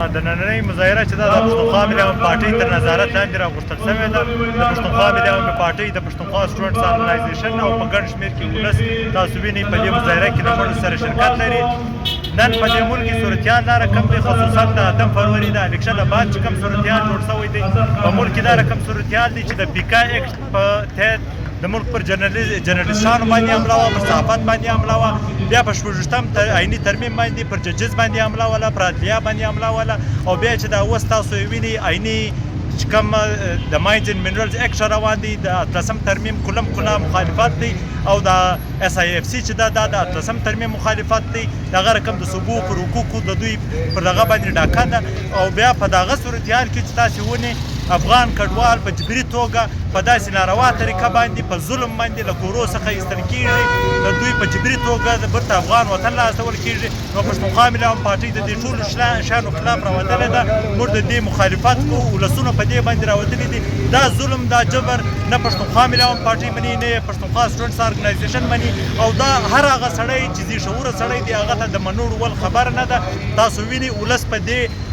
د نننۍ مظاهره چې ده د پښتونخوا ملي عوامي پارټۍ تر نظارت لاندې راغوښتل شوې ده. د پښتونخوا ملي عوامي پارټۍ د پښتونخوا سټوډنټس ارګنایزیشن او په ګڼ شمېر کې ولس تاسو وینئ په دې مظاهره کې له موږ سره شرکت لري. نن په دې ملک کې صورتحال دا رقم دی، خصوصا د 8 فروری د الیکشن نه بعد چې کوم صورتحال جوړ شوی دی په ملک کې دا رقم صورتحال دی چې د پیکا اکټ په تحت د ملک پر جرنالیستانو باندې حمله وه، پر صحافت باندې حمله وه، بیا په 16م آئیني ترمیم باندې پر ججز باندې حمله وله، پر عدلیه باندې حمله وله، او بیا چې دا اوس تاسو وینئ آئیني چې کوم د ماینز اینډ منرلز اکټ روان دی د 18م ترمیم کلم مخالفت دی، او د SIFC چې دا د 18م ترمیم مخالفت دی. دغه رقم د صوبو پر حقوقو د دوی پر دغه باندې ډاکه ده. او بیا په دغه صورتحال کې چې تاسې ونې افغان کډوال په جبري توګه په داسې ناروا طریقه باندې په ظلم باندې له کورو څخه ایستل کېږي، د دوی په جبري توګه د بیرته افغان وطن له استول کېږي. نو پښتونخوا ملي عوامي پارټۍ د دې ټولو شیانو خلاف راوتلې ده. موږ د دې مخالفت کوو، ولسونه په دې باندې راوتلي دي. دا ظلم، دا جبر نه پښتونخوا ملي عوامي پارټۍ مني، نه یې پښتونخوا سټوډنټس ارګنایزیشن مني، او دا هر هغه سړی چې ذي شعوره سړی دی هغه ته د منلو ول خبره نه ده. تاسو وینئ ولس په دې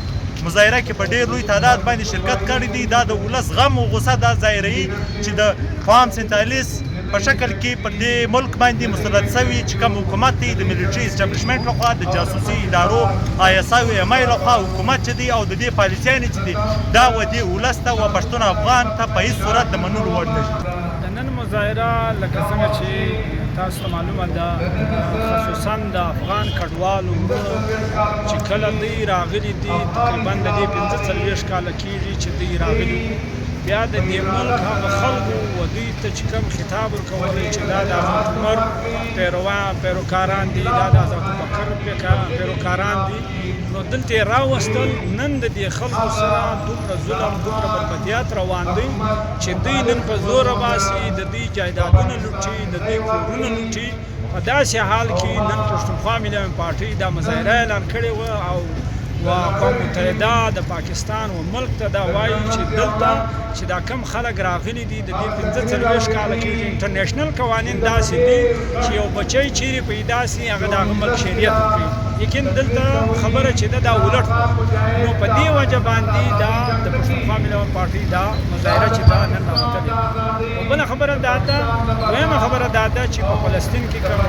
مظاهره کې په ډېر لوی تعداد باندې شرکت کړی دی. دا د ولس غم او غصه دا ظاهروي چې د فام 47 په شکل کې په دې ملک باندې مسلط شوي چې کوم حکومت دی د ملیټري اسټابلیشمنټ لخوا، د جاسوسي ادارو ISI او MI لخوا حکومت چې دی، او د دې پالیسیانې چې دي دا و دې ولس ته و پښتون افغان ته په هېڅ صورت د منلو وړ نه دي. د نن مظاهره لکه څنګه چې تاسو ته معلومه ده، خصوصا د افغان کډوالو چې کله دوی راغلي دي، تقریبا د دې 45 کاله کېږي چې دوی راغلي، بیا د دې ملک هغه خلکو و دوی ته چې کوم خطاب ورکولی چې دا د حضرت عمر پیروکاران دي، دا د حضرت ابوبکر پیروکاران دي، نو دلته یې راوستل. نن د دې خلکو سره دومره ظلم، دومره بربدیات روان دی چې دوی نن په زوره باسي، د دوی جایدادونه لوټي، د دوی کورونه لوټي. په داسې حال کې نن پښتونخوا ملي عوامي پارټۍ دا مظاهره اعلان کړې وه، او اقوام متحده د پاکستان و ملک ته دا وایي چې دلته چې دا کم خلک راغلي دي د دې 45 کاله کې انټرنیشنل قوانین داسې دي چې یو بچی چیرې پیدا سي هغه د هغه ملک شریعت وکړي، لیکن دلته خبره چې ده دا ولټ. نو په دې وجه باندې دا د پښتونخوا ملي عوامي پارټۍ دا مظاهره چې دا نن راوتلې. او بله خبره دا ده، دویمه خبره دا ده چې په فلسطین کې کوم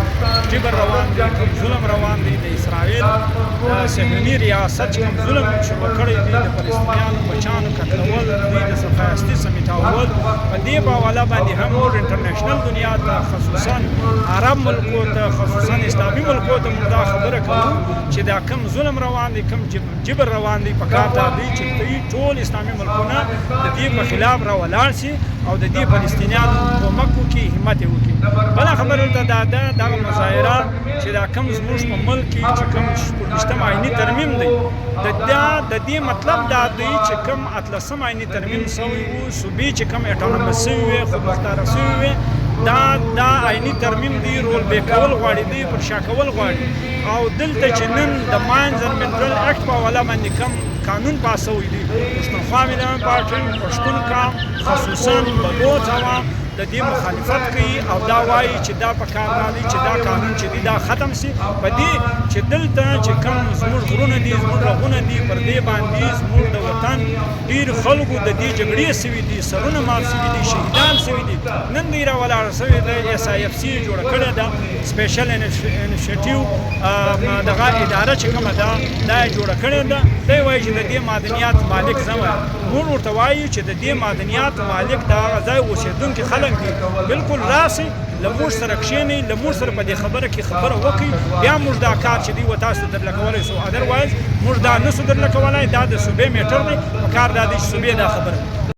جبر روان دی، کوم ظلم روان دی، د اسرائیل صهیوني ریاست چې کوم ظلم شروع کړی دی، د فلسطینیانو بچیانو قتلول، دوی د صهیونیستي سمیټاول، په دې باوله باندې هم موږ انټرنیشنل دنیا ته، خصوصا عرب ملکو ته، خصوصا اسلامي ملکو ته موږ دا خبره کوو چې دا کم ظلم روان دی، کم جبر روان دی، پکار دا دی چې دوی ټول اسلامي ملکونه د دې په خلاف راولاړ شي او د دې فلسطینیانو کومک وکړي، همت یې وکړي. بله خبره ورته دا ده، دغه مظاهره چې دا کم زموږ په ملک کې چې کوم 16م آئیني ترمیم دی، د دې مطلب دا دی چې کوم 18م آئیني ترمیم شوی و، صوبې چې کوم اټانومس شوي وې، خودمختاره شوي وې، دا آئیني ترمیم دی رول بې کول غواړي، دی پر شا کول غواړي. او دلته چې نن د ماینز اینډ منرل اکټ په حواله باندې کوم قانون پاس شوی دی، پښتونخوا ملي عوامي پارټۍ پښتون قام خصوصا بلوچ عوام د دې مخالفت کوي، او دا وایي چې دا پکار راځي چې دا قانون چې دی دا ختم شي. په دې چې دلته چې کوم زموږ غرونه دي، زموږ رغونه دي، پر دې باندې زموږ د وطن ډېر خلکو د دې جګړې سوي دي، سرونه مات سوي دي، شهیدان سوي دي. نن دوی راولاړ سوي دی، SIFC جوړه کړې ده، سپیشل انیشیټیو دغه اداره چې کومه ده دا یې جوړه کړې ده. دی وایي چې د دې معدنیات مالک زه وایم، موږ ورته وایو چې د دې معدنیات مالک د هغه ځای اوسېدونکي خلک دي. بالکل راسئ، له موږ سره کښېنئ، له موږ سره په دې خبره کې خبره وکړئ، بیا موږ دا کار چې دی و تاسو درله کولی شو. ادروایز موږ دا نسو درله کولی، دا د صوبې میټر دی، پکار دا دی چې صوبې دا خبره